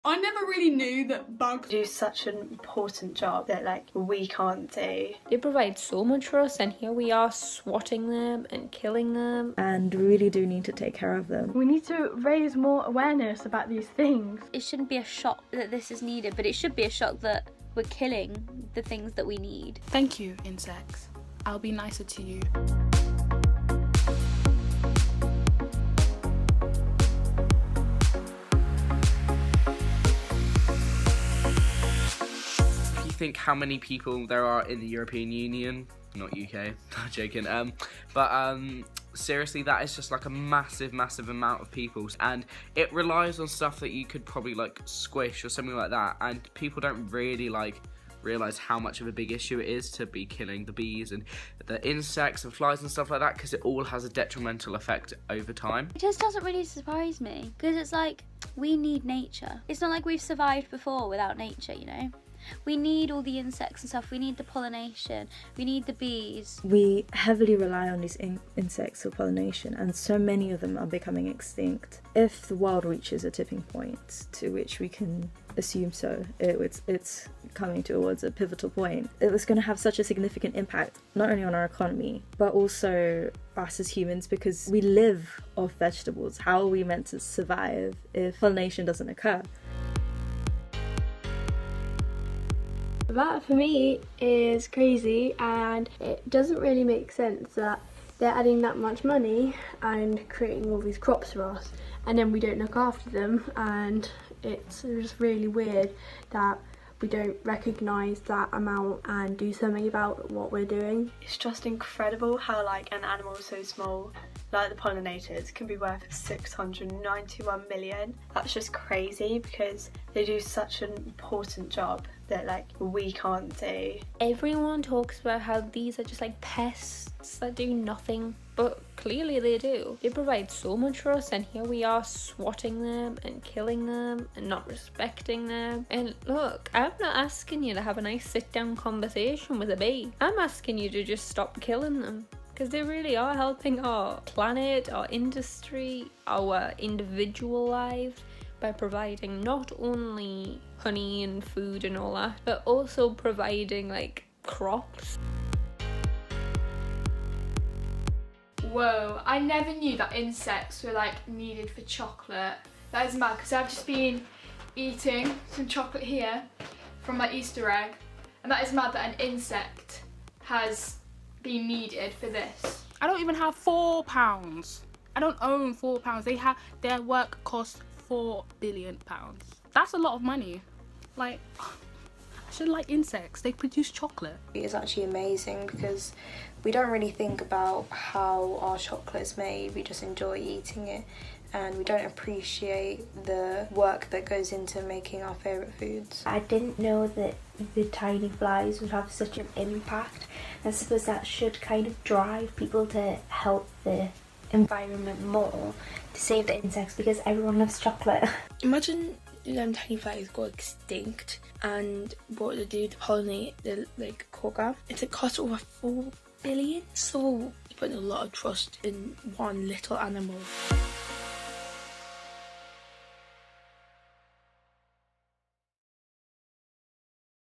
I never really knew that bugs do such an important job that like we can't do. They provide so much for us, and here we are swatting them and killing them. And we really do need to take care of them. We need to raise more awareness about these things. It shouldn't be a shock that this is needed, but it should be a shock that we're killing the things that we need. Thank you, insects. I'll be nicer to you. Think how many people there are in the European Union, not UK, not joking, but seriously, that is just like a massive amount of people, and it relies on stuff that you could probably like squish or something like that, and people don't really like realize how much of a big issue it is to be killing the bees and the insects and flies and stuff like that, because it all has a detrimental effect over time. It just doesn't really surprise me, because it's like, we need nature. It's not like we've survived before without nature, you know? We need all the insects and stuff, we need the pollination, we need the bees. We heavily rely on these insects for pollination, and so many of them are becoming extinct. If the world reaches a tipping point, to which we can assume so, it's coming towards a pivotal point, it was going to have such a significant impact, not only on our economy, but also us as humans, because we live off vegetables. How are we meant to survive if pollination doesn't occur? That for me is crazy, and it doesn't really make sense that they're adding that much money and creating all these crops for us, and then we don't look after them, and it's just really weird that we don't recognise that amount and do something about what we're doing. It's just incredible how like an animal so small like the pollinators can be worth 691 million. That's just crazy, because they do such an important job that like we can't do. Everyone talks about how these are just like pests that do nothing, but clearly they do. They provide so much for us, and here we are swatting them and killing them and not respecting them. And look, I'm not asking you to have a nice sit down conversation with a bee. I'm asking you to just stop killing them, because they really are helping our planet, our industry, our individual lives, by providing not only honey and food and all that, but also providing like crops. Whoa, I never knew that insects were like needed for chocolate. That is mad, because I've just been eating some chocolate here from my Easter egg, and that is mad that an insect has been needed for this. I don't even have £4. I don't own £4. Their work costs £4 billion. That's a lot of money. Like, I should like insects. They produce chocolate. It's actually amazing, because we don't really think about how our chocolate is made. We just enjoy eating it, and we don't appreciate the work that goes into making our favourite foods. I didn't know that the tiny flies would have such an impact. I suppose that should kind of drive people to help the environment more, to save the insects, because everyone loves chocolate. Imagine them tiny flies go extinct, and what they do to pollinate the like cocoa. It costs over 4 billion, so you put a lot of trust in one little animal.